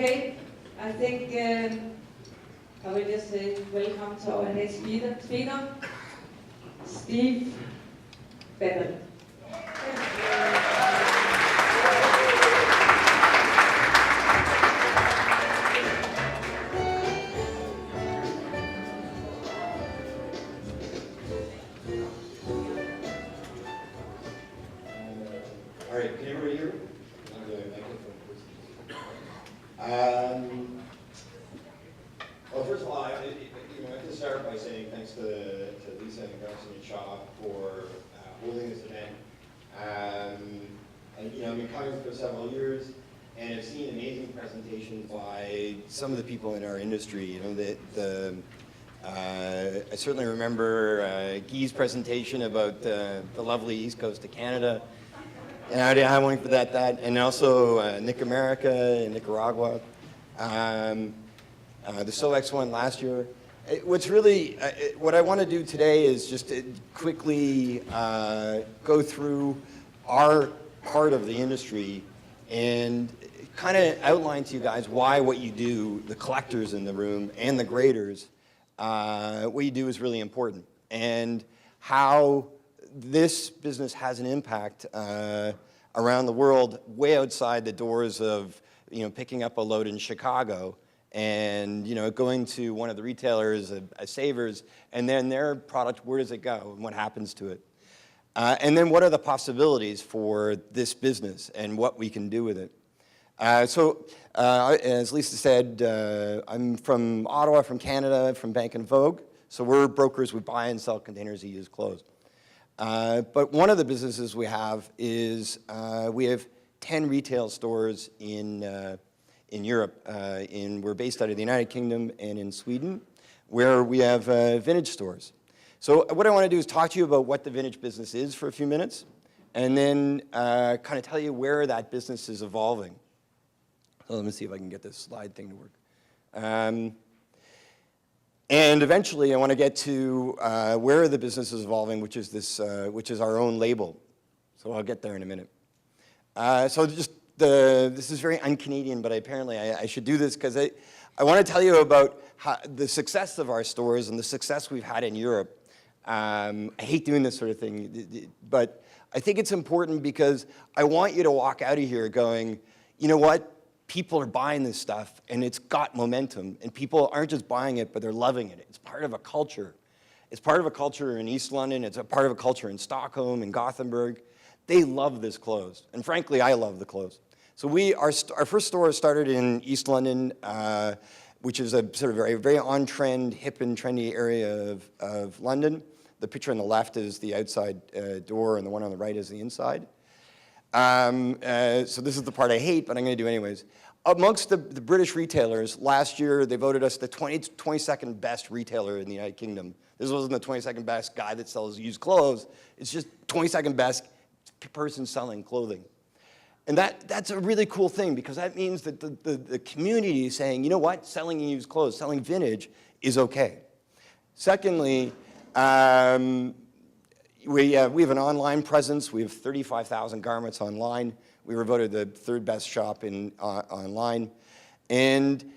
Okay, I think I will just say welcome to our next speaker, Steve Bethell. All right, can everybody hear me? Well, first of all, I can start by saying thanks to Lisa and Garson and Shaw for holding this event. And I've been coming for several years, and I've seen amazing presentations by some of the people in our industry. I certainly remember Guy's presentation about the lovely East Coast of Canada. And I won't forget that. And also Nick America and Nicaragua. The SOEX one last year. What I want to do today is just to quickly go through our part of the industry and kind of outline to you guys why what you do, the collectors in the room and the graders, what you do is really important, and how this business has an impact around the world, way outside the doors of picking up a load in Chicago and going to one of the retailers, a Savers, and then their product, where does it go and what happens to it? And then what are the possibilities for this business and what we can do with it? As Lisa said, I'm from Ottawa, from Canada, from Bank & Vogue. So we're brokers. We buy and sell containers of used clothes. But one of the businesses we have is we have 10 retail stores in Europe. We're based out of the United Kingdom and in Sweden, where we have vintage stores. So what I want to do is talk to you about what the vintage business is for a few minutes, and then kind of tell you where that business is evolving. So let me see if I can get this slide thing to work. And eventually, I want to get to where the business is evolving, which is our own label. So I'll get there in a minute. This is very un-Canadian, but apparently I should do this because I want to tell you about the success of our stores and the success we've had in Europe. I hate doing this sort of thing, but I think it's important because I want you to walk out of here going, you know what? People are buying this stuff, and it's got momentum, and people aren't just buying it, but they're loving it. It's part of a culture. It's part of a culture in East London. It's a part of a culture in Stockholm and Gothenburg. They love this clothes, and frankly, I love the clothes. So our first store started in East London, which is a sort of very, very on-trend, hip and trendy area of London. The picture on the left is the outside door, and the one on the right is the inside. So this is the part I hate, but I'm going to do anyways. Amongst the British retailers, last year they voted us the 22nd best retailer in the United Kingdom. This wasn't the 22nd best guy that sells used clothes. It's just 22nd best person selling clothing. And that's a really cool thing, because that means that the community is saying, you know what, selling used clothes, selling vintage is okay. Secondly, we have an online presence. We have 35,000 garments online. We were voted the 3rd best shop online. And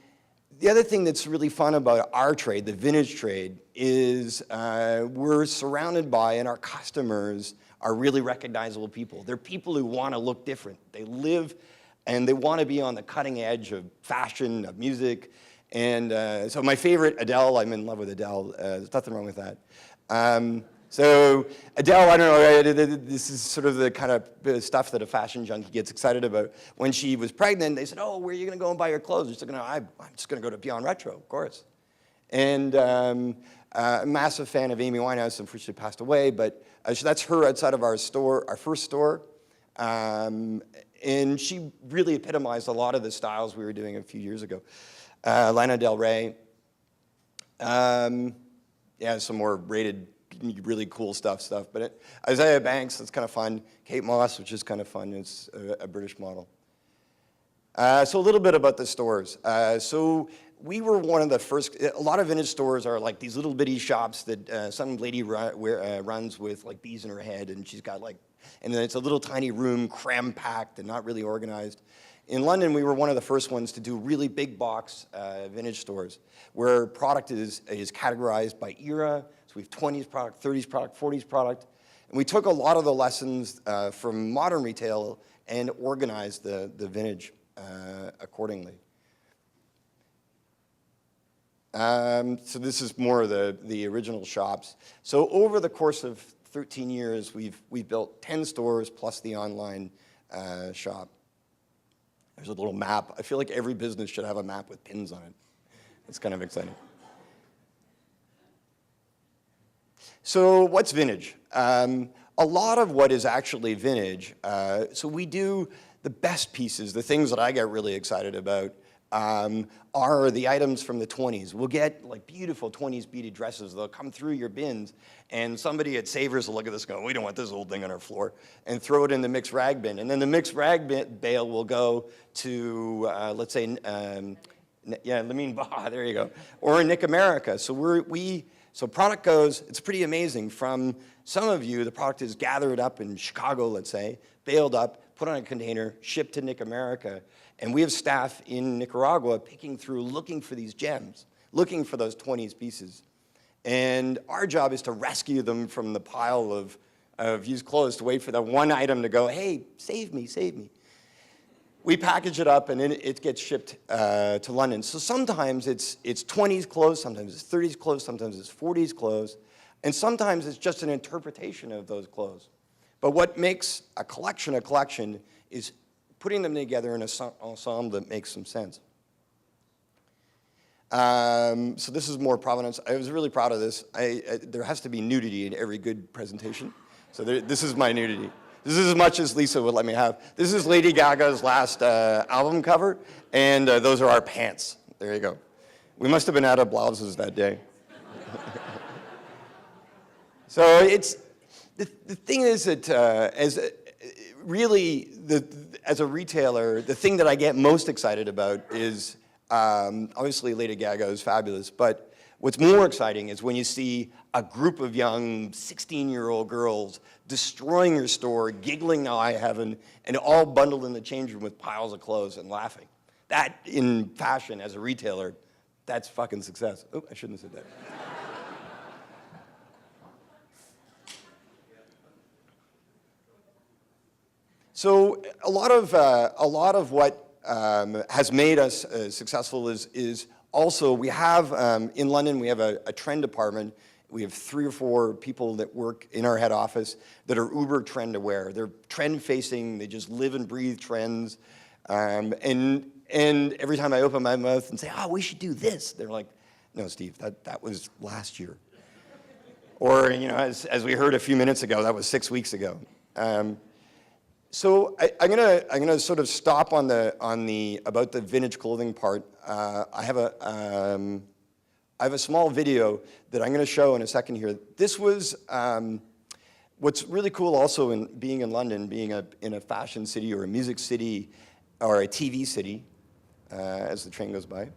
the other thing that's really fun about our trade, the vintage trade, is we're surrounded by, and our customers are really recognizable people. They're people who want to look different. They live and they want to be on the cutting edge of fashion, of music. And so my favorite, Adele, I'm in love with Adele. There's nothing wrong with that. So Adele, I don't know, this is sort of the kind of stuff that a fashion junkie gets excited about. When she was pregnant, they said, oh, where are you going to go and buy your clothes? She said, no, I'm just going to go to Beyond Retro, of course. And a massive fan of Amy Winehouse, unfortunately passed away, but that's her outside of our store, our first store. And she really epitomized a lot of the styles we were doing a few years ago. Lana Del Rey. Yeah, some more rated, really cool stuff. But Isaiah Banks, that's kind of fun. Kate Moss, which is kind of fun. It's a British model. So a little bit about the stores. So we were one of the first. A lot of vintage stores are like these little bitty shops that some lady runs with like bees in her head, and she's got like, and then it's a little tiny room, cram-packed and not really organized. In London, we were one of the first ones to do really big box vintage stores where product is categorized by era. So we have 20s product, 30s product, 40s product. And we took a lot of the lessons from modern retail and organized the vintage accordingly. So this is more of the original shops. So over the course of 13 years, we've built 10 stores plus the online shop. There's a little map. I feel like every business should have a map with pins on it. It's kind of exciting. So what's vintage? A lot of what is actually vintage, so we do the best pieces, the things that I get really excited about, are the items from the 20s. We'll get like beautiful 20s beaded dresses. They'll come through your bins, and somebody at Savers will look at this and go, we don't want this old thing on our floor, and throw it in the mixed rag bin. And then the mixed rag bale will go to, let's say, Lamine Bah, there you go, or in Nick America. So so product goes, it's pretty amazing. From some of you, the product is gathered up in Chicago, let's say, baled up, put on a container, shipped to Nick America. And we have staff in Nicaragua picking through, looking for these gems, looking for those 20s pieces. And our job is to rescue them from the pile of used clothes, to wait for that one item to go, hey, save me, save me. We package it up, and then it gets shipped to London. So sometimes it's 20s clothes, sometimes it's 30s clothes, sometimes it's 40s clothes, and sometimes it's just an interpretation of those clothes. But what makes a collection is putting them together in an ensemble that makes some sense. So this is more provenance. I was really proud of this. There has to be nudity in every good presentation. So this is my nudity. This is as much as Lisa would let me have. This is Lady Gaga's last album cover, and those are our pants. There you go. We must have been out of blouses that day. So the thing is that as a retailer, the thing that I get most excited about is, obviously Lady Gaga is fabulous, but what's more exciting is when you see a group of young 16-year-old girls destroying your store, giggling now I heaven, and all bundled in the change room with piles of clothes and laughing. That, in fashion, as a retailer, that's fucking success. Oh, I shouldn't have said that. So a lot of what has made us successful is also, we have, in London, we have a trend department. We have 3 or 4 people that work in our head office that are uber trend aware. They're trend facing, they just live and breathe trends. And every time I open my mouth and say, oh, we should do this, they're like, no, Steve, that was last year. Or, you know, as we heard a few minutes ago, that was 6 weeks ago. So I'm gonna sort of stop on the about the vintage clothing part. I have a small video that I'm gonna show in a second here. This was what's really cool also in being in London, being in a fashion city or a music city or a TV city, as the train goes by.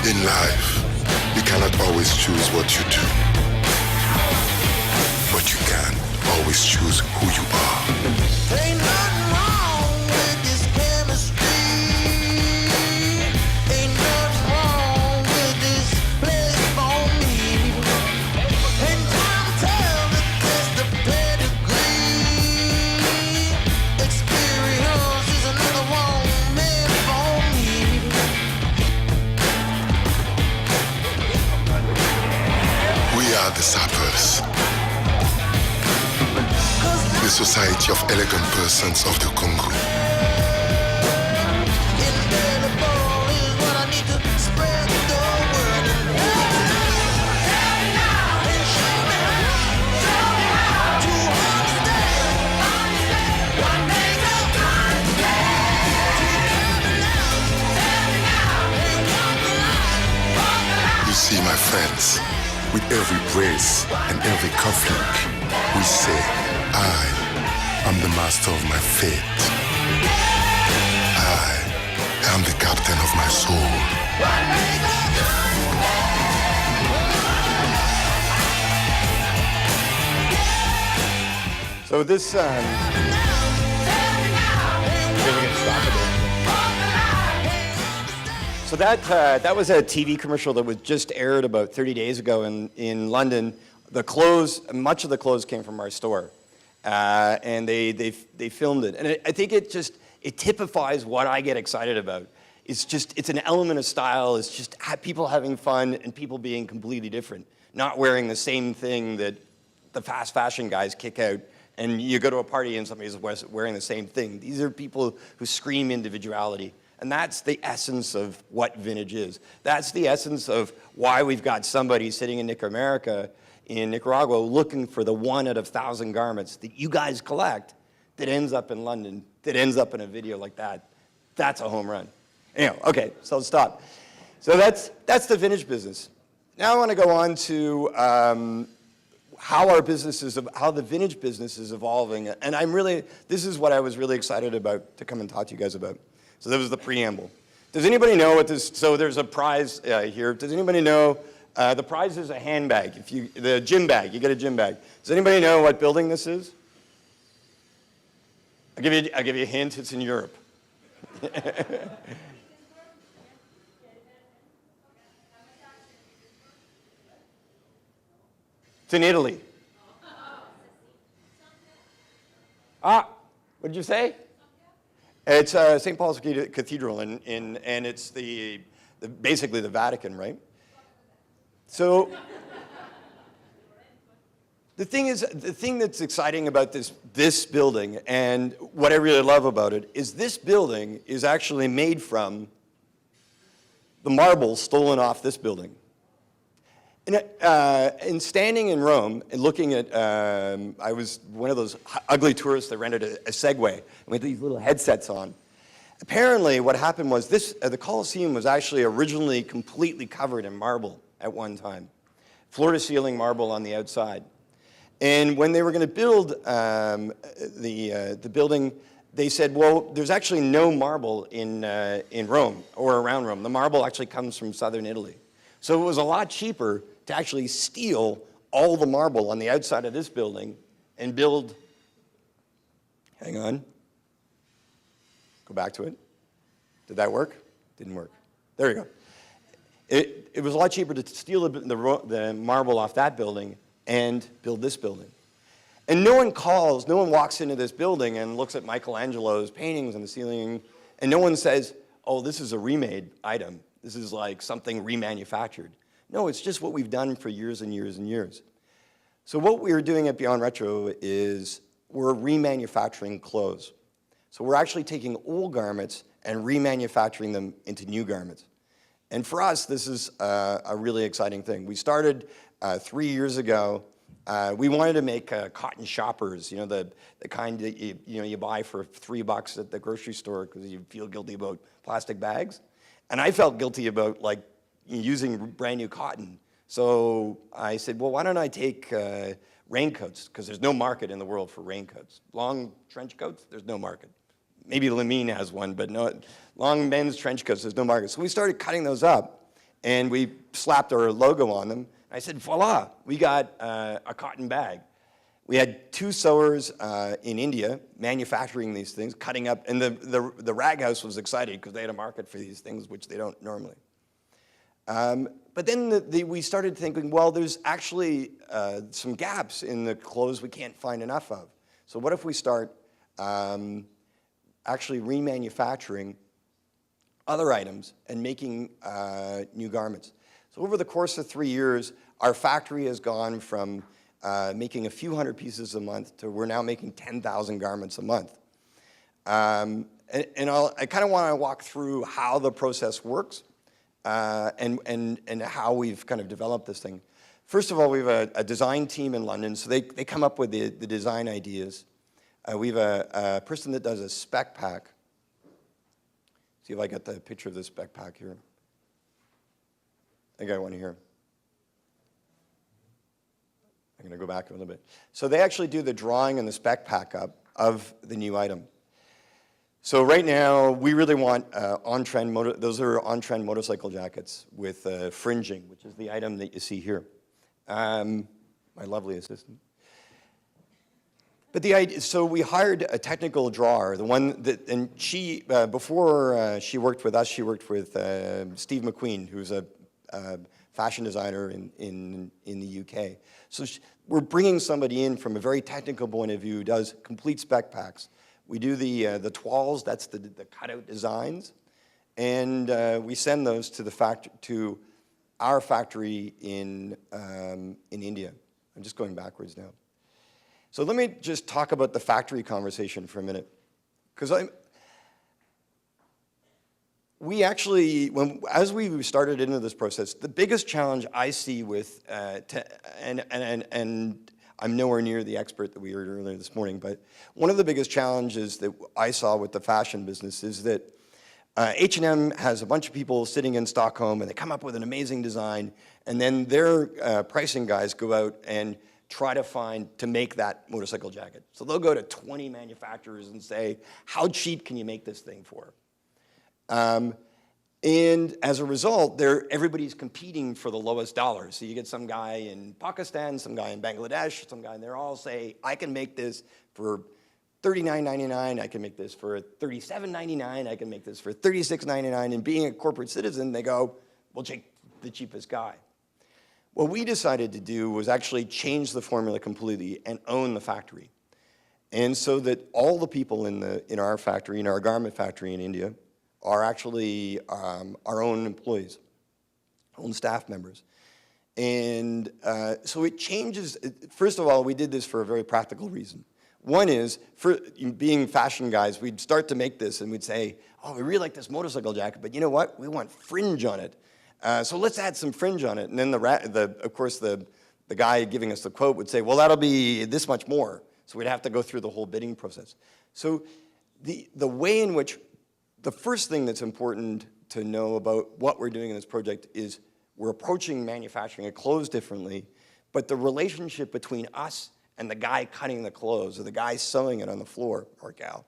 In life, you cannot always choose what you do, but you can always choose who you are. Ain't nothing wrong with this chemistry. Ain't nothing wrong with this place for me. And time tells the test of pedigree. Experience is another one meant for me. We are the Sappers, the Society of Elegant Persons of the Congo. Indelible is what I need to spread the word. Tell me now, and show me how to understand what makes us understand. Tell me now, and walk the line. You see, my friends, with every brace and every cufflink, we say, I am the master of my fate. I am the captain of my soul. So this, maybe we can stop it. So that was a TV commercial that was just aired about 30 days ago in London. The clothes, much of the clothes came from our store, and they filmed it. And I think it typifies what I get excited about. It's an element of style. It's just people having fun and people being completely different, not wearing the same thing that the fast fashion guys kick out. And you go to a party and somebody's wearing the same thing. These are people who scream individuality. And that's the essence of what vintage is. That's the essence of why we've got somebody sitting in Nicaragua looking for the 1 out of 1,000 garments that you guys collect that ends up in London, that ends up in a video like that. That's a home run. Anyway, okay, so let's stop. So that's the vintage business. Now I want to go on to how the vintage business is evolving. And this is what I was really excited about to come and talk to you guys about. So that was the preamble. Does anybody know what this, so there's a prize here. Does anybody know, the prize is a handbag, the gym bag, you get a gym bag. Does anybody know what building this is? I'll give you a hint, it's in Europe. It's in Italy. What did you say? It's St. Paul's Cathedral, and it's basically the Vatican, right? So the thing that's exciting about this building, and what I really love about it, is this building is actually made from the marble stolen off this building. And standing in Rome and looking at, I was one of those ugly tourists that rented a Segway with these little headsets on. Apparently what happened was the Colosseum was actually originally completely covered in marble at one time. Floor-to-ceiling marble on the outside. And when they were going to build the building, they said, well, there's actually no marble in Rome or around Rome. The marble actually comes from southern Italy. So it was a lot cheaper to actually steal all the marble on the outside of this building and build, hang on, go back to it. Did that work? Didn't work. There you go. It was a lot cheaper to steal the marble off that building and build this building. And no one walks into this building and looks at Michelangelo's paintings on the ceiling, and no one says, oh, this is a remade item. This is like something remanufactured. No, it's just what we've done for years and years and years. So what we're doing at Beyond Retro is we're remanufacturing clothes. So we're actually taking old garments and remanufacturing them into new garments. And for us, this is a really exciting thing. We started 3 years ago. We wanted to make cotton shoppers, the kind that you buy for $3 at the grocery store because you feel guilty about plastic bags. And I felt guilty about using brand new cotton. So I said, well, why don't I take raincoats? Because there's no market in the world for raincoats. Long trench coats, there's no market. Maybe Lamine has one, but no, long men's trench coats, there's no market. So we started cutting those up, and we slapped our logo on them. I said, voila, we got a cotton bag. We had 2 sewers in India manufacturing these things, cutting up, and the rag house was excited because they had a market for these things, which they don't normally. But then we started thinking, well, there's actually some gaps in the clothes we can't find enough of. So what if we start actually remanufacturing other items and making new garments? So over the course of 3 years, our factory has gone from making a few hundred pieces a month to we're now making 10,000 garments a month. I kind of want to walk through how the process works and how we've kind of developed this thing. First of all, we have a design team in London, so they come up with the design ideas. We have a person that does a spec pack. See if I got the picture of the spec pack here. I got one here. I'm going to go back a little bit. So they actually do the drawing and the spec pack up of the new item. So right now, we really want those are on-trend motorcycle jackets with fringing, which is the item that you see here. My lovely assistant. But the idea, so we hired a technical drawer, the one that, and she, before she worked with us, she worked with Steve McQueen, who's a fashion designer in the UK. So we're bringing somebody in from a very technical point of view who does complete spec packs. We do the toiles, that's the cutout designs, and we send those to to our factory in India. I'm just going backwards now. So let me just talk about the factory conversation for a minute, because we actually, as we started into this process, the biggest challenge I see with, and I'm nowhere near the expert that we heard earlier this morning, but one of the biggest challenges that I saw with the fashion business is that H&M has a bunch of people sitting in Stockholm and they come up with an amazing design, and then their pricing guys go out and try to make that motorcycle jacket. So they'll go to 20 manufacturers and say, how cheap can you make this thing for? And as a result, everybody's competing for the lowest dollar. So you get some guy in Pakistan, some guy in Bangladesh, some guy, and they're all say, I can make this for $39.99, I can make this for $37.99, I can make this for $36.99, and being a corporate citizen, they go, we'll take the cheapest guy. What we decided to do was actually change the formula completely and own the factory. And so that all the people in our factory, in our garment factory in India, are actually our own employees, own staff members. And so it changes, first of all, we did this for a very practical reason. One is, for being fashion guys, we'd start to make this and we'd say, oh, we really like this motorcycle jacket, but you know what? We want fringe on it. So let's add some fringe on it. And then of course, the guy giving us the quote would say, well, that'll be this much more. So we'd have to go through the whole bidding process. So the way in which, the first thing that's important to know about what we're doing in this project is we're approaching manufacturing of clothes differently, but the relationship between us and the guy cutting the clothes or the guy sewing it on the floor, or gal,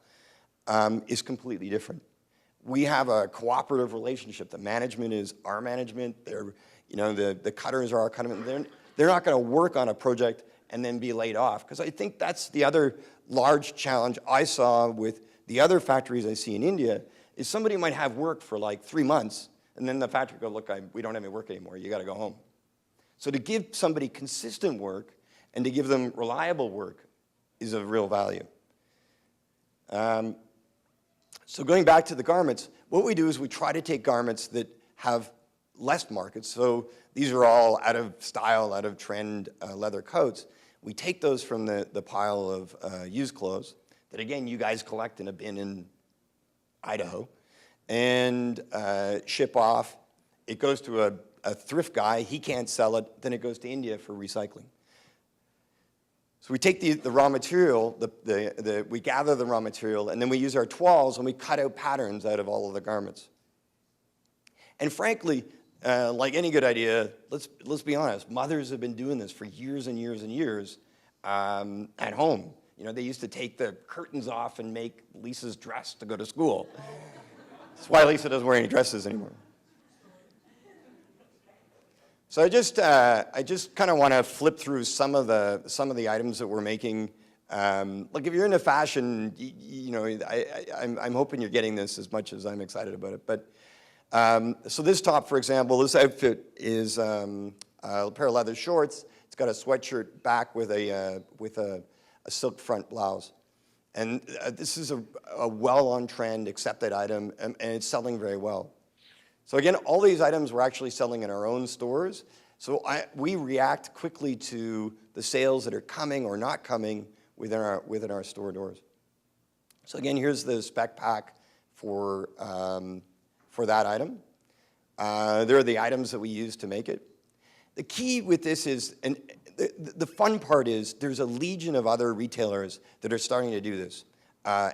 is completely different. We have a cooperative relationship. The management is our management. The cutters are our cutters. They're not going to work on a project and then be laid off, because I think that's the other large challenge I saw with the other factories I see in India, is somebody might have work for like 3 months, and then the factory go, look, we don't have any work anymore. You got to go home. So to give somebody consistent work and to give them reliable work is of real value. So going back to the garments, what we do is we try to take garments that have less markets. So these are all out of style, out of trend leather coats. We take those from the pile of used clothes that, again, you guys collect in a bin in Idaho and ship off. It goes to a thrift guy. He can't sell it. Then it goes to India for recycling. So we take the raw material, we gather the raw material, and then we use our toiles and we cut out patterns out of all of the garments. And frankly, like any good idea, let's be honest, mothers have been doing this for years and years and years at home. You know, they used to take the curtains off and make Lisa's dress to go to school. That's why Lisa doesn't wear any dresses anymore. So I just kind of want to flip through some of the items that we're making. Like if you're into fashion, you know, I'm hoping you're getting this as much as I'm excited about it. But so this top, for example, this outfit is a pair of leather shorts. It's got a sweatshirt back with a silk front blouse, and this is a well-on-trend, accepted item, and it's selling very well. So again, all these items we're actually selling in our own stores. So we react quickly to the sales that are coming or not coming within our store doors. So again, here's the spec pack for that item. There are the items that we use to make it. The key with this is, and the fun part is, there's a legion of other retailers that are starting to do this.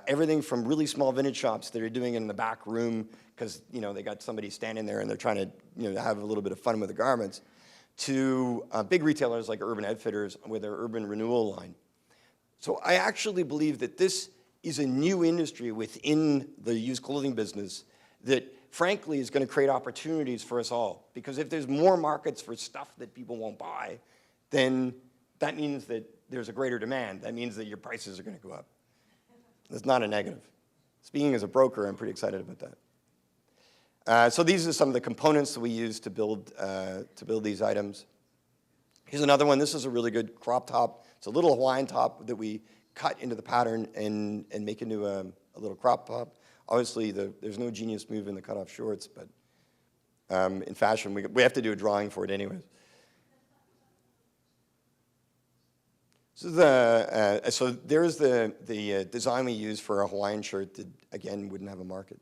Everything from really small vintage shops that are doing it in the back room because, you know, they got somebody standing there and they're trying to, you know, have a little bit of fun with the garments, to big retailers like Urban Outfitters with their Urban Renewal line. So I actually believe that this is a new industry within the used clothing business that, frankly, is going to create opportunities for us all. Because if there's more markets for stuff that people won't buy, then that means that there's a greater demand. That means that your prices are going to go up. That's not a negative. Speaking as a broker, I'm pretty excited about that. So these are some of the components that we use to build these items. Here's another one. This is a really good crop top. It's a little Hawaiian top that we cut into the pattern and make into a little crop top. Obviously, there's no genius move in the cut-off shorts, but in fashion, we have to do a drawing for it anyways. So there's the design we use for a Hawaiian shirt that, again, wouldn't have a market.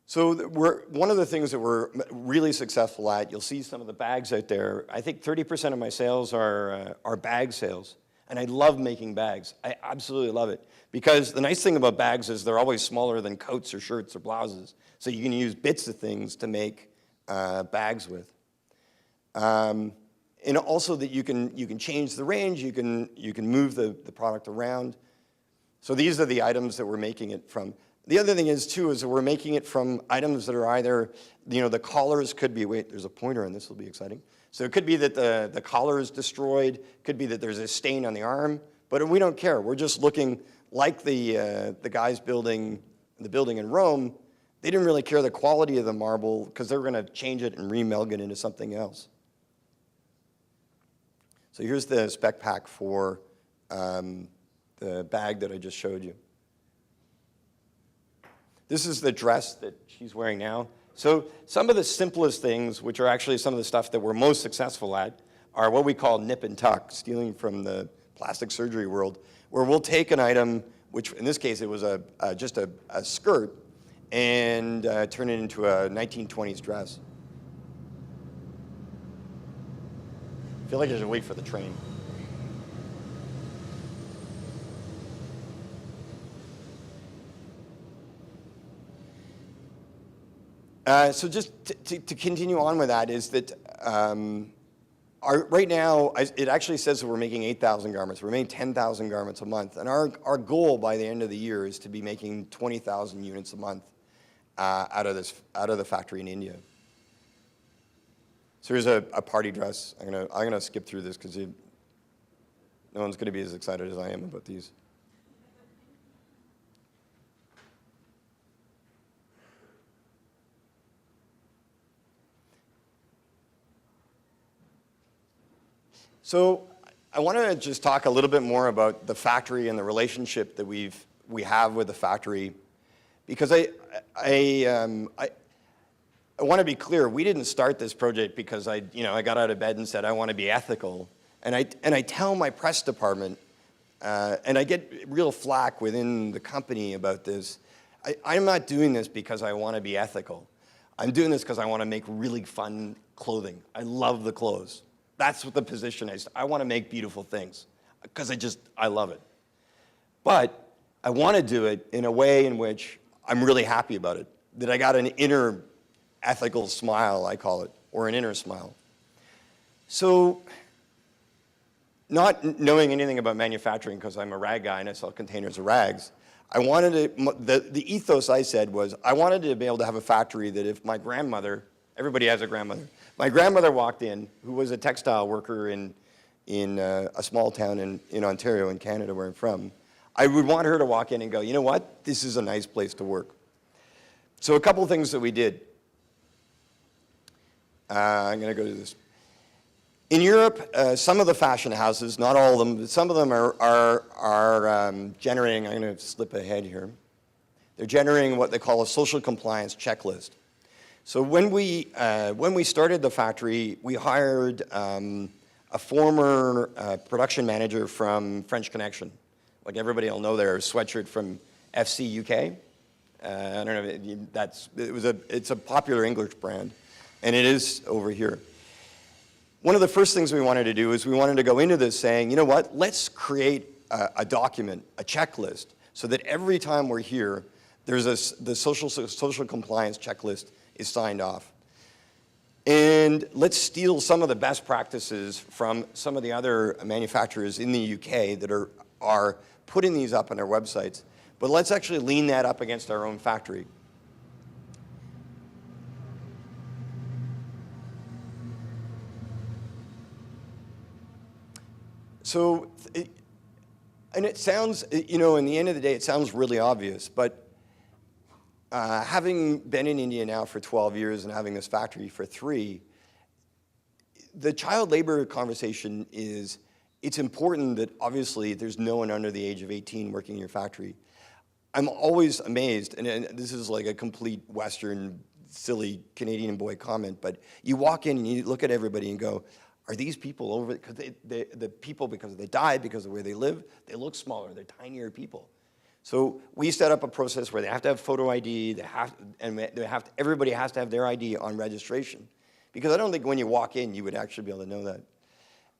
So one of the things that we're really successful at, you'll see some of the bags out there. I think 30% of my sales are bag sales. And I love making bags. I absolutely love it. Because the nice thing about bags is they're always smaller than coats or shirts or blouses. So you can use bits of things to make bags with. And also that you can change the range, you can move the product around. So these are the items that we're making it from. The other thing is too is that we're making it from items that are either, the collars could be, wait, there's a pointer and this will be exciting. So it could be that the collar is destroyed, could be that there's a stain on the arm, but we don't care. We're just looking like the guys building the building in Rome. They didn't really care the quality of the marble because they were going to change it and remelt it into something else. So here's the spec pack for the bag that I just showed you. This is the dress that she's wearing now. So some of the simplest things, which are actually some of the stuff that we're most successful at, are what we call nip and tuck, stealing from the plastic surgery world, where we'll take an item, which in this case it was just a skirt, and turn it into a 1920s dress. I feel like I should wait for the train. So just to continue on with that is that right now, it actually says that we're making 8,000 garments. We're making 10,000 garments a month. And our goal by the end of the year is to be making 20,000 units a month out of the factory in India. So here's a party dress. I'm gonna skip through this because no one's gonna be as excited as I am about these. So I want to just talk a little bit more about the factory and the relationship that we have with the factory, because I want to be clear. We didn't start this project because I got out of bed and said I want to be ethical, and I tell my press department, and I get real flack within the company about this. I'm not doing this because I want to be ethical. I'm doing this because I want to make really fun clothing. I love the clothes. That's what the position is. I want to make beautiful things because I love it. But I want to do it in a way in which I'm really happy about it, that I got an inner ethical smile, I call it, or an inner smile. So not knowing anything about manufacturing because I'm a rag guy and I sell containers of rags, I wanted to, the ethos I said was I wanted to be able to have a factory that if my grandmother, everybody has a grandmother, my grandmother walked in, who was a textile worker in a small town in Ontario, in Canada, where I'm from. I would want her to walk in and go, you know what? This is a nice place to work. So a couple of things that we did. I'm going to go to this. In Europe, some of the fashion houses, not all of them, but some of them are generating, I'm going to slip ahead here. They're generating what they call a social compliance checklist. So when we started the factory, we hired a former production manager from French Connection. Like everybody will know their sweatshirt from FC UK. I don't know, it's a popular English brand, and it is over here. One of the first things we wanted to do is we wanted to go into this saying, you know what, let's create a document, a checklist, so that every time we're here, there's the social compliance checklist is signed off. And let's steal some of the best practices from some of the other manufacturers in the UK that are putting these up on their websites, but let's actually lean that up against our own factory. So, and it sounds, in the end of the day, it sounds really obvious, but having been in India now for 12 years and having this factory for 3, the child labor conversation it's important that obviously there's no one under the age of 18 working in your factory. I'm always amazed, and this is like a complete Western, silly Canadian boy comment, but you walk in and you look at everybody and go, are these people over, because the people, because they died, because of where they live, they look smaller, they're tinier people. So we set up a process where they have to have photo ID, everybody has to have their ID on registration. Because I don't think when you walk in, you would actually be able to know that.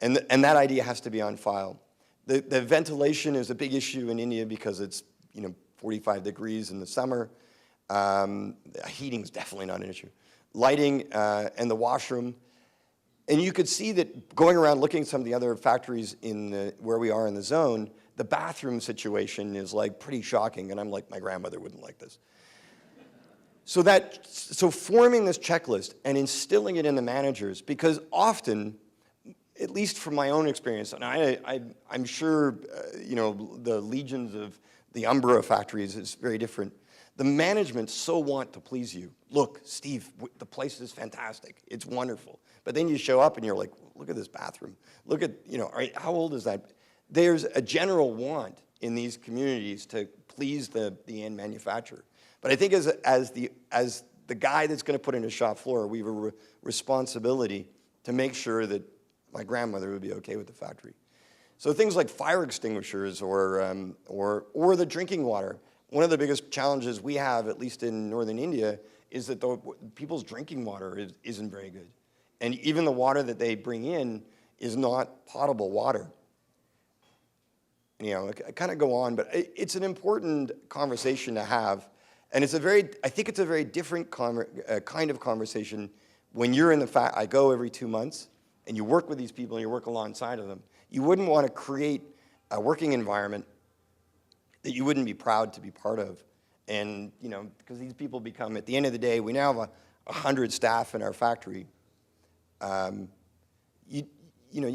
And that ID has to be on file. The ventilation is a big issue in India because it's 45 degrees in the summer. Heating is definitely not an issue. Lighting and the washroom. And you could see that going around looking at some of the other factories where we are in the zone, the bathroom situation is like pretty shocking. And I'm like, my grandmother wouldn't like this. So forming this checklist and instilling it in the managers, because often, at least from my own experience, and I'm sure the legions of the Umbra factories is very different. The management so want to please you. Look, Steve, the place is fantastic. It's wonderful. But then you show up and you're like, look at this bathroom. Look at, how old is that? There's a general want in these communities to please the end manufacturer. But I think as the guy that's going to put in a shop floor, we have a responsibility to make sure that my grandmother would be okay with the factory. So things like fire extinguishers or the drinking water. One of the biggest challenges we have, at least in northern India, is that people's drinking water isn't very good. And even the water that they bring in is not potable water. I kind of go on, but it's an important conversation to have. And I think it's a very different kind of conversation when you're in the I go every 2 months, and you work with these people and you work alongside of them. You wouldn't want to create a working environment that you wouldn't be proud to be part of. And, because these people become, at the end of the day, we now have 100 staff in our factory. I don't know,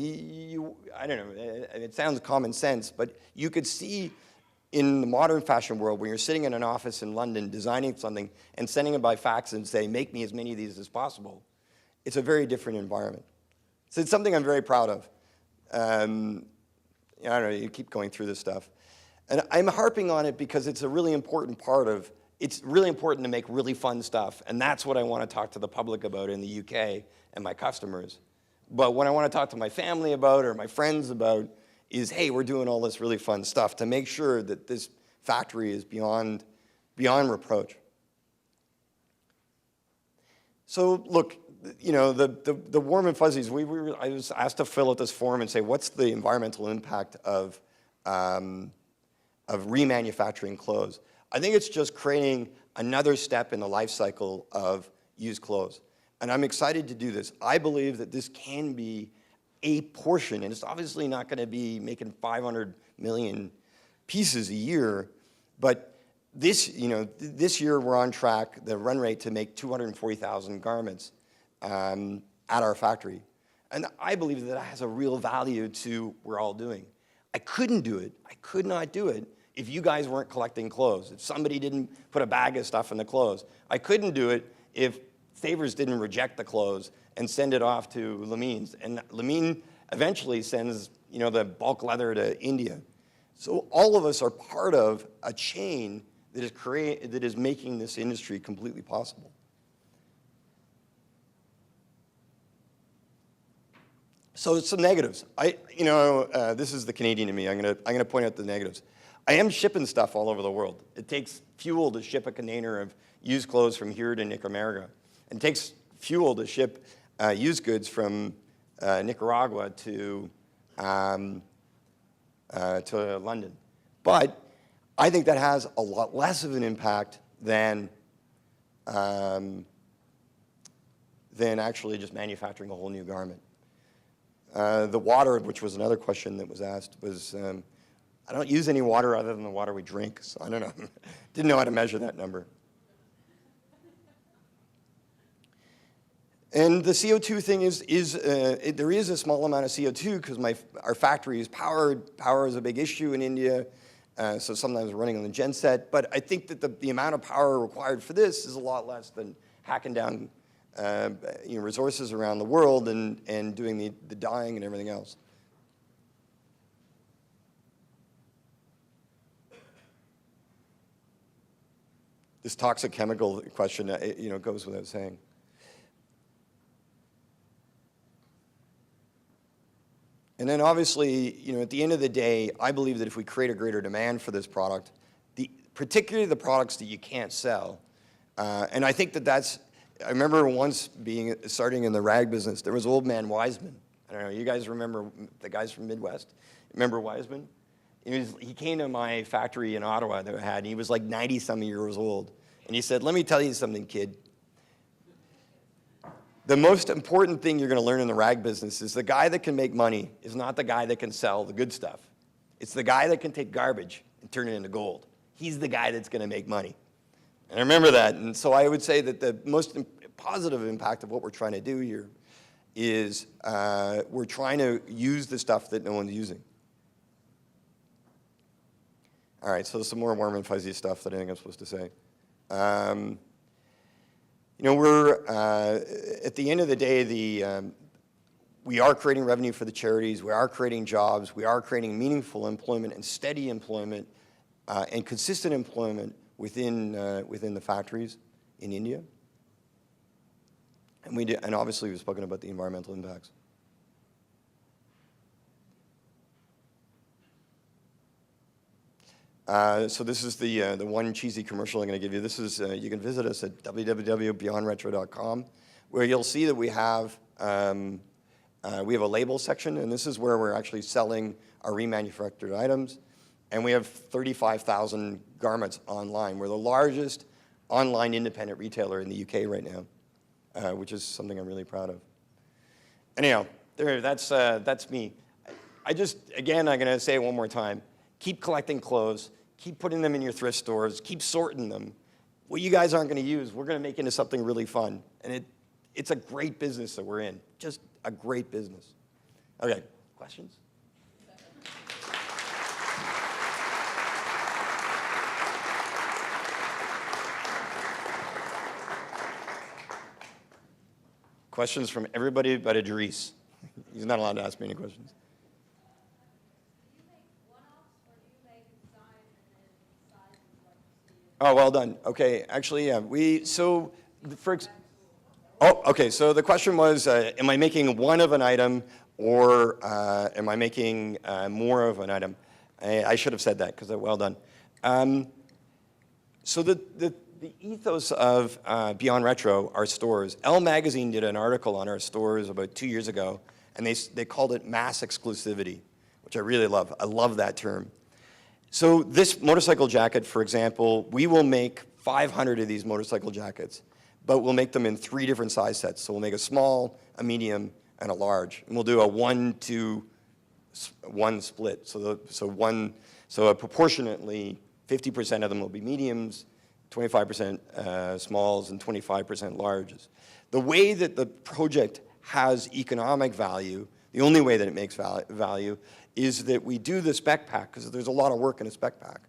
it sounds common sense, but you could see in the modern fashion world, when you're sitting in an office in London designing something and sending it by fax and say, make me as many of these as possible, it's a very different environment. So it's something I'm very proud of. I don't know, you keep going through this stuff. And I'm harping on it because it's a really important part of, it's really important to make really fun stuff. And that's what I want to talk to the public about in the UK and my customers. But what I want to talk to my family about or my friends about is, hey, we're doing all this really fun stuff to make sure that this factory is beyond reproach. So look, the warm and fuzzies, I was asked to fill out this form and say, what's the environmental impact of remanufacturing clothes? I think it's just creating another step in the life cycle of used clothes. And I'm excited to do this. I believe that this can be a portion, and it's obviously not going to be making 500 million pieces a year, but this year we're on track, the run rate to make 240,000 garments at our factory. And I believe that has a real value to what we're all doing. I could not do it if you guys weren't collecting clothes, if somebody didn't put a bag of stuff in the clothes. I couldn't do it if Savers didn't reject the clothes and send it off to Lamines. And Lamine eventually sends, the bulk leather to India. So all of us are part of a chain that is making this industry completely possible. So some negatives. This is the Canadian in me. I'm gonna point out the negatives. I am shipping stuff all over the world. It takes fuel to ship a container of used clothes from here to Nicaragua. It takes fuel to ship used goods from Nicaragua to London. But I think that has a lot less of an impact than actually just manufacturing a whole new garment. The water, which was another question that was asked, was I don't use any water other than the water we drink, so I don't know. Didn't know how to measure that number. And the CO2 thing there is a small amount of CO2 because our factory is powered. Power is a big issue in India, so sometimes we're running on the genset. But I think that the amount of power required for this is a lot less than hacking down resources around the world and doing the dyeing and everything else. This toxic chemical question, goes without saying. And then obviously, at the end of the day, I believe that if we create a greater demand for this product, particularly the products that you can't sell, and I think I remember once starting in the rag business, there was Old Man Wiseman. I don't know, you guys remember the guys from Midwest? Remember Wiseman? He came to my factory in Ottawa that I had, and he was like 90-some years old. And he said, let me tell you something, kid. The most important thing you're going to learn in the rag business is the guy that can make money is not the guy that can sell the good stuff. It's the guy that can take garbage and turn it into gold. He's the guy that's going to make money. And I remember that. And so I would say that the most positive impact of what we're trying to do here is we're trying to use the stuff that no one's using. All right, so some more warm and fuzzy stuff that I think I'm supposed to say. We're, at the end of the day, we are creating revenue for the charities, we are creating jobs, we are creating meaningful employment and steady employment and consistent employment within the factories in India. And obviously we've spoken about the environmental impacts. So this is the one cheesy commercial I'm going to give you. This is, you can visit us at www.beyondretro.com, where you'll see that we have a label section, and this is where we're actually selling our remanufactured items. And we have 35,000 garments online. We're the largest online independent retailer in the UK right now, which is something I'm really proud of. Anyhow, that's me. Again, I'm going to say it one more time. Keep collecting clothes, keep putting them in your thrift stores, keep sorting them. What you guys aren't going to use, we're going to make into something really fun. And it's a great business that we're in, just a great business. Okay, questions? Questions from everybody but Idris. He's not allowed to ask me any questions. Oh, well done. Okay, actually, yeah. So the question was, am I making one of an item or am I making more of an item? I should have said that because well done. So the ethos of Beyond Retro, our stores, Elle Magazine did an article on our stores about 2 years ago, and they called it mass exclusivity, which I really love. I love that term. So this motorcycle jacket, for example, we will make 500 of these motorcycle jackets, but we'll make them in 3 different size sets. So we'll make a small, a medium, and a large. And we'll do a 1-to-1 split. So proportionately, 50% of them will be mediums, 25% smalls, and 25% larges. The way that the project has economic value, the only way that it makes value is that we do the spec pack, because there's a lot of work in a spec pack.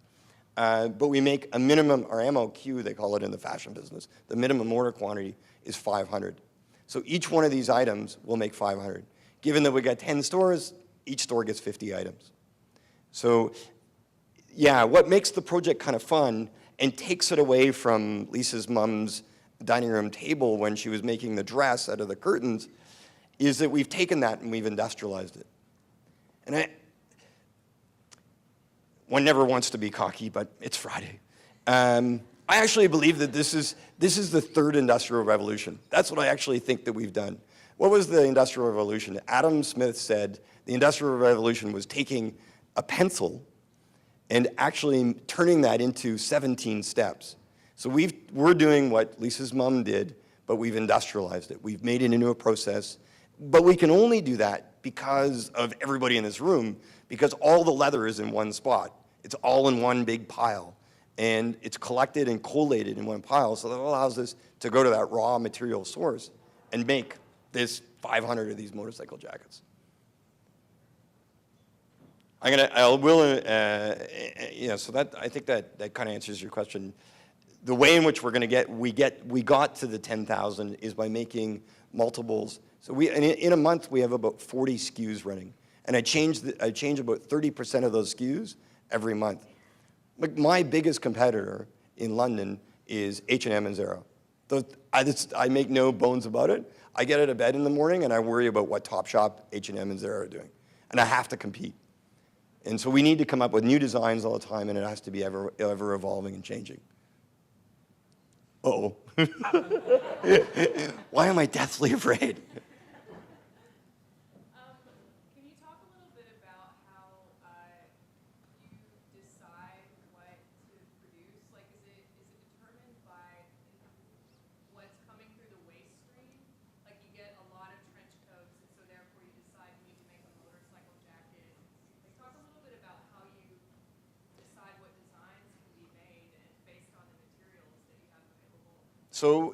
But we make a minimum, or MOQ, they call it in the fashion business. The minimum order quantity is 500. So each one of these items will make 500. Given that we got 10 stores, each store gets 50 items. So yeah, what makes the project kind of fun and takes it away from Lisa's mom's dining room table when she was making the dress out of the curtains is that we've taken that and we've industrialized it. And one never wants to be cocky, but it's Friday. I actually believe that this is the third industrial revolution. That's what I actually think that we've done. What was the industrial revolution? Adam Smith said the industrial revolution was taking a pencil and actually turning that into 17 steps. So we're doing what Lisa's mom did, but we've industrialized it. We've made it into a process, but we can only do that because of everybody in this room, because all the leather is in one spot. It's all in one big pile, and it's collected and collated in one pile, so that allows us to go to that raw material source and make this 500 of these motorcycle jackets. So that, I think that kind of answers your question. The way in which we got to the 10,000 is by making multiples. So in a month, we have about 40 SKUs running. And I change about 30% of those SKUs every month. Like my biggest competitor in London is H&M and Zara. I make no bones about it. I get out of bed in the morning and I worry about what Topshop, H&M, and Zara are doing. And I have to compete. And so we need to come up with new designs all the time, and it has to be ever evolving and changing. Uh-oh. Why am I deathly afraid? Can you talk a little bit about how you decide what to produce? Like, is it determined by what's coming through the waste stream? Like, you get a lot of trench coats, and so therefore you decide you need to make a motorcycle jacket. Like, talk a little bit about how you decide what designs can be made and based on the materials that you have available. So,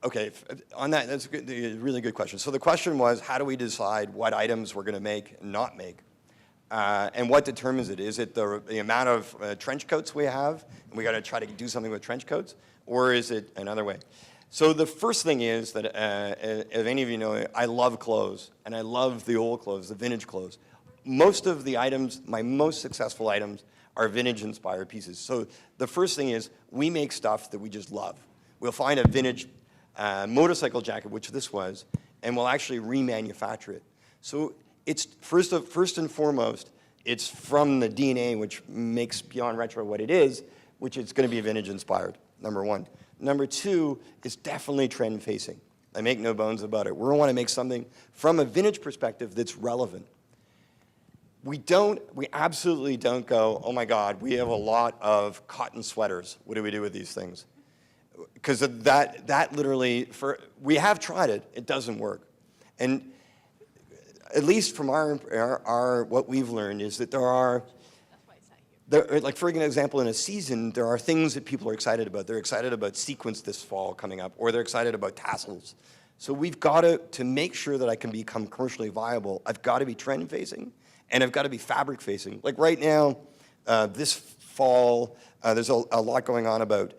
okay, on that, that's a really good question. So the question was, how do we decide what items we're going to make and not make? And what determines it? Is it the amount of trench coats we have, and we got to try to do something with trench coats, or is it another way? So the first thing is that, if any of you know, I love clothes, and I love the old clothes, the vintage clothes. Most of the items, my most successful items, are vintage-inspired pieces. So the first thing is, we make stuff that we just love. We'll find a vintage motorcycle jacket, which this was, and we'll actually remanufacture it. So it's first and foremost, it's from the DNA which makes Beyond Retro what it is, which it's going to be vintage inspired, number one. Number two, it's definitely trend facing. I make no bones about it. We want to make something from a vintage perspective that's relevant. We absolutely don't go, oh my God, we have a lot of cotton sweaters. What do we do with these things? Because that literally, we have tried it, it doesn't work. And at least from what we've learned is that there are, like for an example, in a season, there are things that people are excited about. They're excited about sequins this fall coming up, or they're excited about tassels. So we've got to make sure that I can become commercially viable, I've got to be trend facing, and I've got to be fabric facing. Like right now, this fall, there's a lot going on about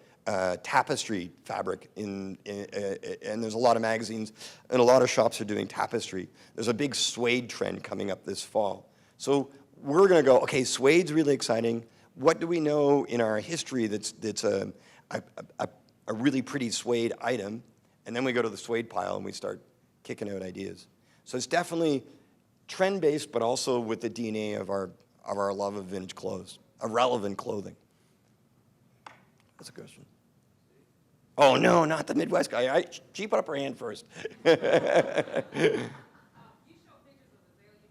tapestry fabric, and there's a lot of magazines and a lot of shops are doing tapestry. There's a big suede trend coming up this fall. So we're going to go, okay, suede's really exciting. What do we know in our history that's a really pretty suede item? And then we go to the suede pile and we start kicking out ideas. So it's definitely trend-based, but also with the DNA of our love of vintage clothes, relevant clothing. That's a question. Oh, no, not the Midwest guy. She put up her hand first. You show pictures of Azalea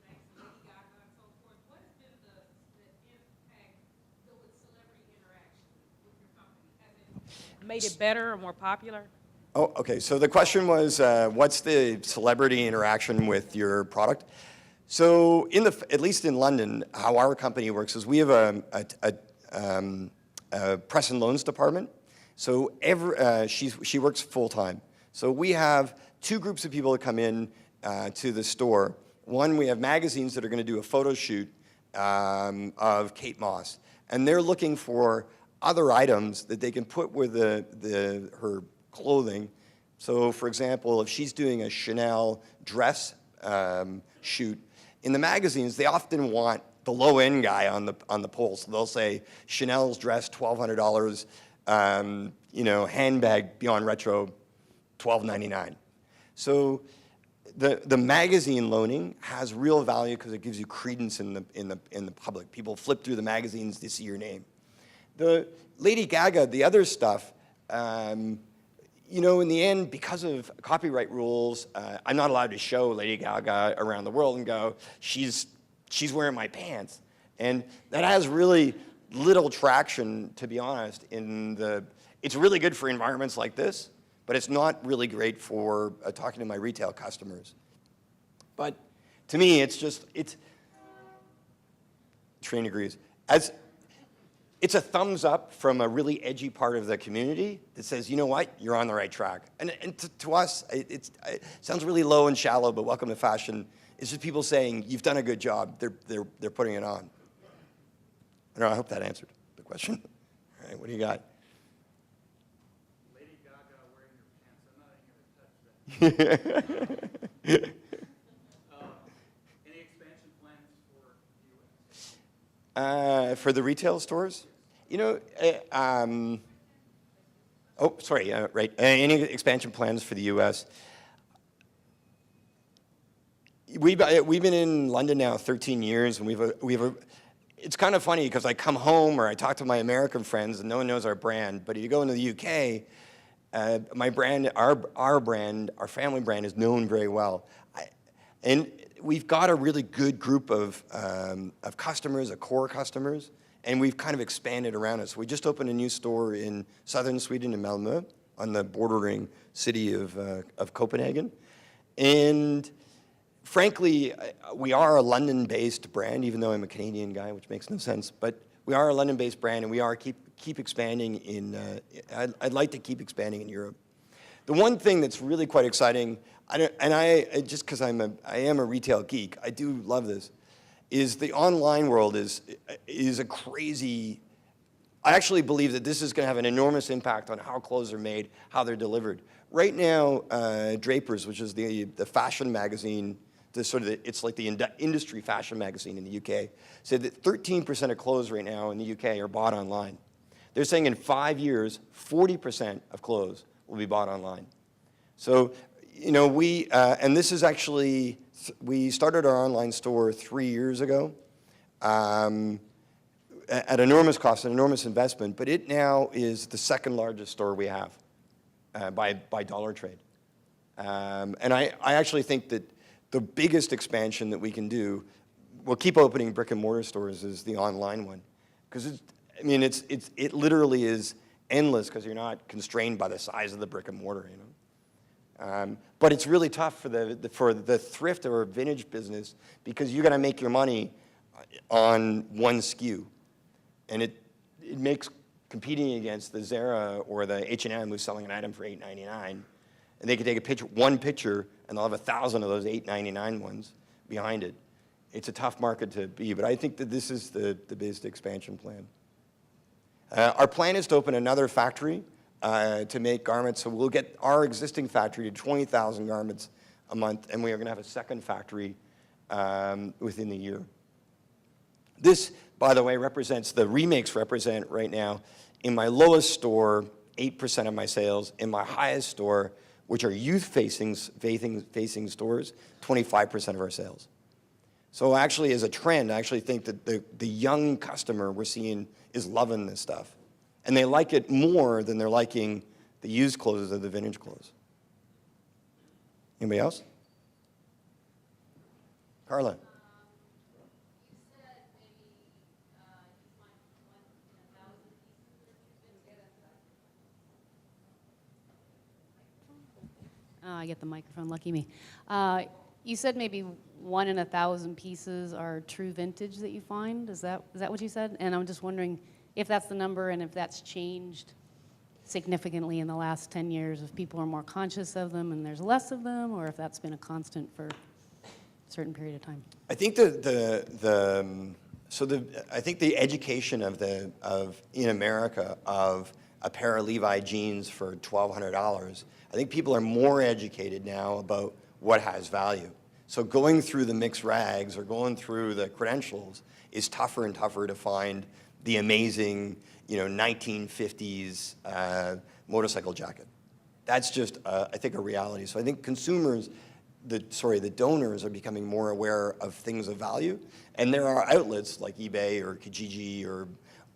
Banks, Lady Gaga, and so forth. What has been the impact with celebrity interaction with your company? Has it made it better or more popular? Oh, okay. So the question was, what's the celebrity interaction with your product? So at least in London, how our company works is we have a press and loans department. So she works full time. So we have two groups of people that come in to the store. One, we have magazines that are going to do a photo shoot of Kate Moss, and they're looking for other items that they can put with her clothing. So, for example, if she's doing a Chanel dress shoot, in the magazines they often want the low-end guy on the pole. So they'll say Chanel's dress, $1,200. Handbag Beyond Retro, $12.99. So the magazine loaning has real value because it gives you credence in the public. People flip through the magazines, they see your name. The Lady Gaga, the other stuff, in the end, because of copyright rules, I'm not allowed to show Lady Gaga around the world and go, she's wearing my pants. And that has really little traction, to be honest, it's really good for environments like this, but it's not really great for talking to my retail customers. But to me, it's Train agrees. it's a thumbs up from a really edgy part of the community that says, you know what, you're on the right track. And to us, it sounds really low and shallow, but welcome to fashion. It's just people saying, you've done a good job. They're putting it on. I don't know, I hope that answered the question. All right, what do you got? Lady Gaga wearing your pants. I'm not even going to touch that. Any expansion plans for the U.S.? For the retail stores? You know, right. Any expansion plans for the U.S.? We've been in London now 13 years, and it's kind of funny because I come home or I talk to my American friends and no one knows our brand. But if you go into the UK, my brand, our brand, our family brand is known very well. And we've got a really good group of customers, of core customers, and we've kind of expanded around us. We just opened a new store in southern Sweden in Malmö, on the bordering city of Copenhagen. And frankly, we are a London-based brand, even though I'm a Canadian guy, which makes no sense. But we are a London-based brand, and we are keep expanding in. I'd like to keep expanding in Europe. The one thing that's really quite exciting, just because I am a retail geek, I do love this, is the online world is a crazy. I actually believe that this is going to have an enormous impact on how clothes are made, how they're delivered. Right now, Drapers, which is the fashion magazine. It's like the industry fashion magazine in the UK, said that 13% of clothes right now in the UK are bought online. They're saying in 5 years, 40% of clothes will be bought online. So, you know, and this is actually, we started our online store 3 years ago at enormous cost, an enormous investment, but it now is the second largest store we have by dollar trade. And I actually think that the biggest expansion that we can do, we'll keep opening brick and mortar stores, is the online one. Because it literally is endless because you're not constrained by the size of the brick and mortar, you know. But it's really tough for the thrift or vintage business because you got to make your money on one SKU. And it makes competing against the Zara or the H&M who's selling an item for $8.99. And they can take one picture, and they'll have 1,000 of those $8.99 ones behind it. It's a tough market to be, but I think that this is the biggest expansion plan. Our plan is to open another factory to make garments, so we'll get our existing factory to 20,000 garments a month, and we are going to have a second factory within the year. This, by the way, remakes represent right now, in my lowest store, 8% of my sales, in my highest store, which are youth-facing stores, 25% of our sales. So actually, as a trend, I actually think that the young customer we're seeing is loving this stuff. And they like it more than they're liking the used clothes or the vintage clothes. Anybody else? Carla. I get the microphone, lucky me. You said maybe 1 in 1,000 pieces are true vintage that you find. Is that what you said? And I'm just wondering if that's the number and if that's changed significantly in the last 10 years, if people are more conscious of them and there's less of them, or if that's been a constant for a certain period of time. I think I think the education in America of a pair of Levi jeans for $1,200. I think people are more educated now about what has value. So going through the mixed rags or going through the credentials is tougher and tougher to find the amazing, 1950s motorcycle jacket. That's just, I think, a reality. So I think consumers, the donors are becoming more aware of things of value. And there are outlets like eBay or Kijiji or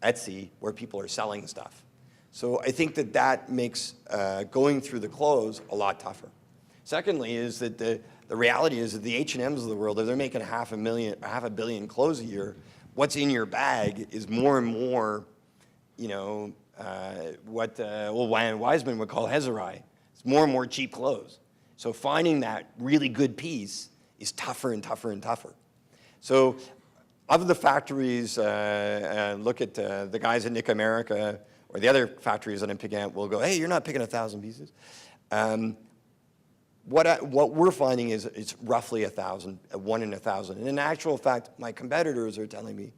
Etsy where people are selling stuff. So I think that makes going through the clothes a lot tougher. Secondly is that the reality is that the H&Ms of the world, if they're making 500 million clothes a year, what's in your bag is more and more, what Wiseman would call Hezerai. It's more and more cheap clothes. So finding that really good piece is tougher and tougher and tougher. So of the factories, look at the guys at Nick America, or the other factories that I'm picking at will go, hey, you're not picking 1,000 pieces. What we're finding is it's roughly 1,000, 1 in 1,000. And in actual fact, my competitors are telling me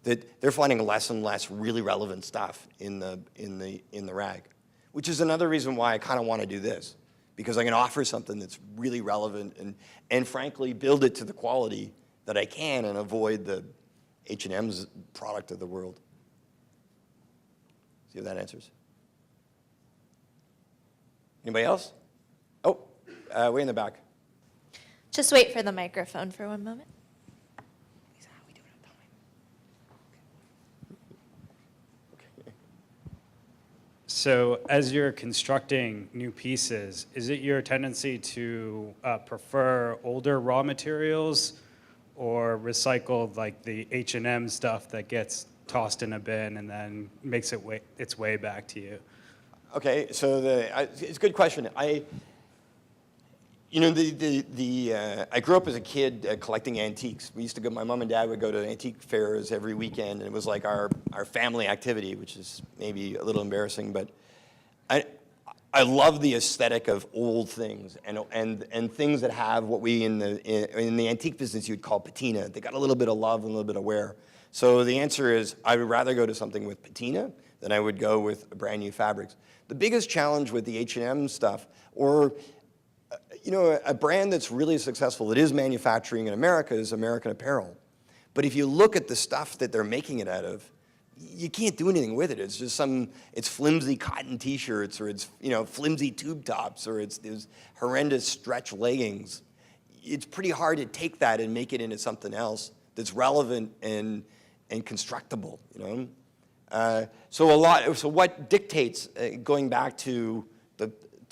that they're finding less and less really relevant stuff in the rag, which is another reason why I kind of want to do this, because I can offer something that's really relevant and frankly build it to the quality that I can and avoid the H&M's product of the world. See if that answers. Anybody else? Oh, way in the back. Just wait for the microphone for one moment. So as you're constructing new pieces, is it your tendency to prefer older raw materials or recycled, like the H&M stuff that gets tossed in a bin and then makes its way back to you? Okay, so it's a good question. I grew up as a kid collecting antiques. We used to go, my mom and dad would go to antique fairs every weekend, and it was like our family activity, which is maybe a little embarrassing, but I love the aesthetic of old things and things that have what we in the antique business you'd call patina. They got a little bit of love and a little bit of wear. So the answer is I would rather go to something with patina than I would go with brand new fabrics. The biggest challenge with the H&M stuff, or a brand that's really successful that is manufacturing in America is American Apparel. But if you look at the stuff that they're making it out of, you can't do anything with it. It's just it's flimsy cotton t-shirts, or it's, flimsy tube tops, or it's horrendous stretch leggings. It's pretty hard to take that and make it into something else that's relevant and constructible, So what dictates, going back to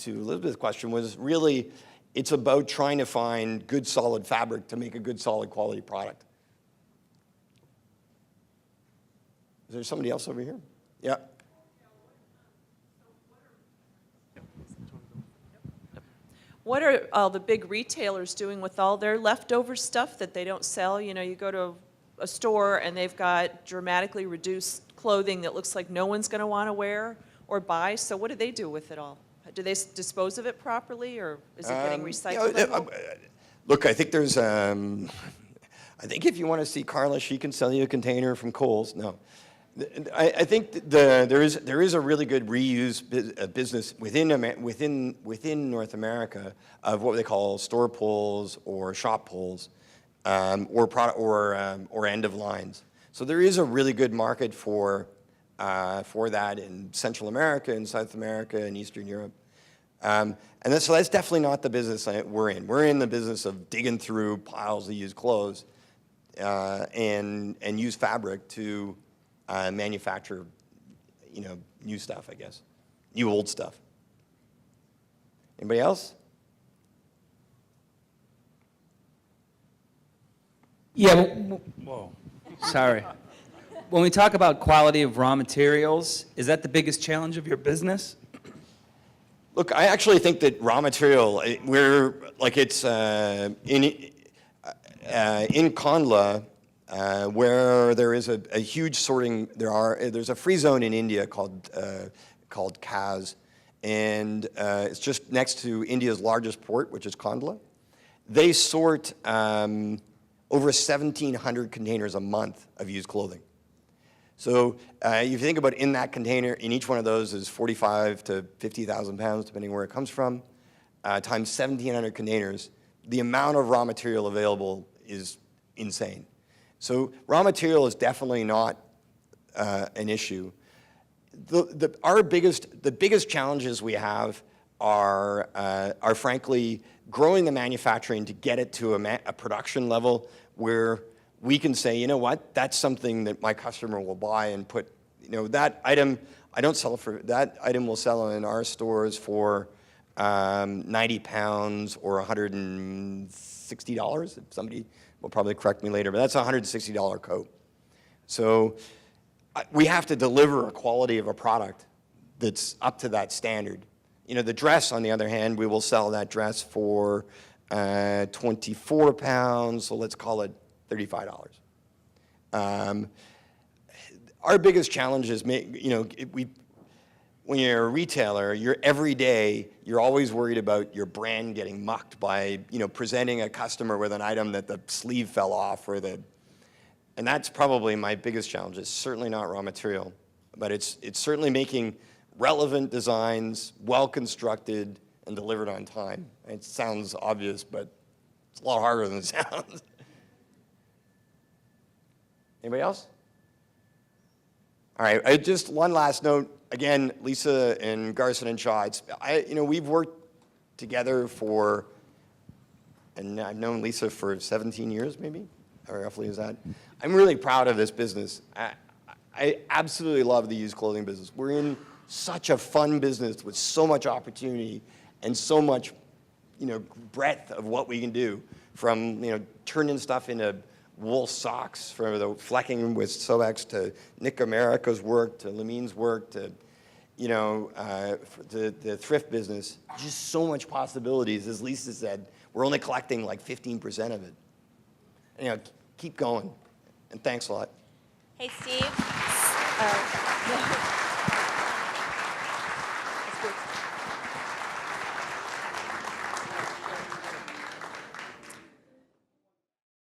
Elizabeth's question, was really, it's about trying to find good solid fabric to make a good solid quality product. Is there somebody else over here? Yeah. What are all the big retailers doing with all their leftover stuff that they don't sell? You go to a store and they've got dramatically reduced clothing that looks like no one's going to want to wear or buy. So what do they do with it all? Do they dispose of it properly, or is it getting recycled? Look, I think there's, I think if you want to see Carla, she can sell you a container from Kohl's. No. I think there is a really good reuse business within North America of what they call store pulls or shop pulls, or end of lines. So there is a really good market for that in Central America and South America and Eastern Europe. So that's definitely not the business we're in. We're in the business of digging through piles of used clothes and use fabric to manufacture, new stuff, I guess. New old stuff. Anybody else? Yeah, whoa, sorry. When we talk about quality of raw materials, is that the biggest challenge of your business? Look, I actually think that raw material, in Kandla, where there is a huge sorting, there's a free zone in India called Kaz, and it's just next to India's largest port, which is Kandla. They sort over 1,700 containers a month of used clothing. So if you think about in that container, in each one of those is 45 to 50,000 pounds, depending where it comes from, times 1,700 containers, the amount of raw material available is insane. So raw material is definitely not an issue. The biggest challenges we have are frankly growing the manufacturing to get it to a production level where we can say, you know what, that's something that my customer will buy and put, that item, that item will sell in our stores for 90 pounds or $160. Somebody will probably correct me later, but that's a $160 coat. So we have to deliver a quality of a product that's up to that standard. The dress, on the other hand, we will sell that dress for 24 pounds, so let's call it $35. Our biggest challenge is, when you're a retailer, every day, you're always worried about your brand getting mucked by, presenting a customer with an item that the sleeve fell off and that's probably my biggest challenge. It's certainly not raw material, but it's certainly making relevant designs, well-constructed, and delivered on time. It sounds obvious, but it's a lot harder than it sounds. Anybody else? All right, just one last note. Again, Lisa and Garson and Shaw, we've worked together and I've known Lisa for 17 years, maybe, how roughly is that? I'm really proud of this business. I absolutely love the used clothing business. We're in such a fun business with so much opportunity and so much, breadth of what we can do, from, turning stuff into wool socks, from the flecking with Sobex to Nick America's work, to Lamine's work, to, the thrift business. Just so much possibilities. As Lisa said, we're only collecting like 15% of it. Keep going. And thanks a lot. Hey, Steve.